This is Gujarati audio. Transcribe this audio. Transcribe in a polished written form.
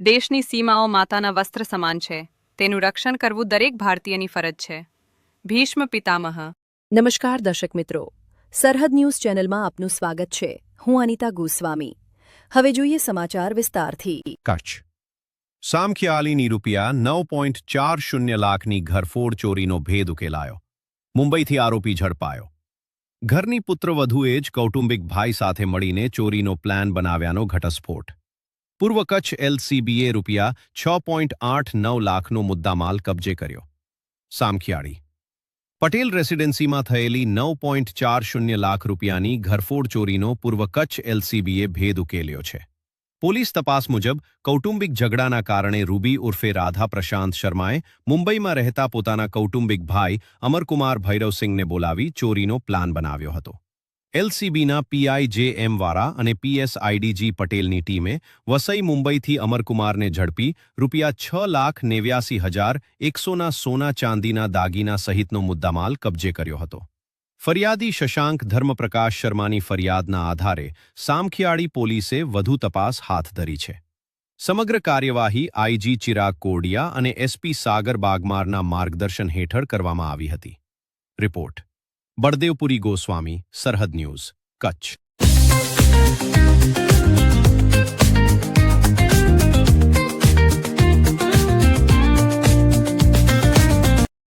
દેશની સીમાઓ માતાના વસ્ત્ર સમાન છે. તેનું રક્ષણ કરવું દરેક ભારતીયની ફરજ છે. ભીષ્મ પિતામહ. નમસ્કાર દર્શક મિત્રો, સરહદ ન્યૂઝ ચેનલમાં આપનું સ્વાગત છે. હું અનિતા ગોસ્વામી. હવે જોઈએ સમાચાર વિસ્તારથી. કચ્છ સામખિયાળીની રૂપિયા 9.40 લાખની ઘરફોડ ચોરીનો ભેદ ઉકેલાયો. મુંબઈથી આરોપી ઝડપાયો. ઘરની પુત્રવધુએ જ કૌટુંબિક ભાઈ સાથે મળીને ચોરીનો પ્લાન બનાવ્યાનો ઘટસ્ફોટ. પૂર્વ કચ્છ એલસીબીએ રૂપિયા 6.89 લાખનો મુદ્દામાલ કબજે કર્યો. સામખિયાળી પટેલ રેસિડેન્સીમાં થયેલી 9.40 લાખ રૂપિયાની ઘરફોડ ચોરીનો પૂર્વ કચ્છ એલસીબીએ ભેદ ઉકેલ્યો છે. પોલીસ તપાસ મુજબ કૌટુંબિક ઝઘડાના કારણે રૂબી ઉર્ફે રાધા પ્રશાંત શર્માએ મુંબઈમાં રહેતા પોતાના કૌટુંબિક ભાઈ અમરકુમાર ભૈરવસિંહને બોલાવી ચોરીનો પ્લાન બનાવ્યો હતો. એલસીબીના પીઆઈજેએમ વાળા અને પીએસઆઈડીજી પટેલની ટીમે વસઈ મુંબઈથી અમરકુમારને ઝડપી રૂપિયા 6,89,100ના સોના ચાંદીના દાગીના સહિતનો મુદ્દામાલ કબજે કર્યો હતો. ફરિયાદી શશાંક ધર્મપ્રકાશ શર્માની ફરિયાદના આધારે સામખિયાળી પોલીસે વધુ તપાસ હાથ ધરી છે. સમગ્ર કાર્યવાહી આઈજી ચિરાગ કોડિયા અને એસપી સાગર બાગમારના માર્ગદર્શન હેઠળ કરવામાં આવી હતી. રિપોર્ટ બળદેવપુરી ગોસ્વામી, સરહદ ન્યૂઝ, કચ્છ.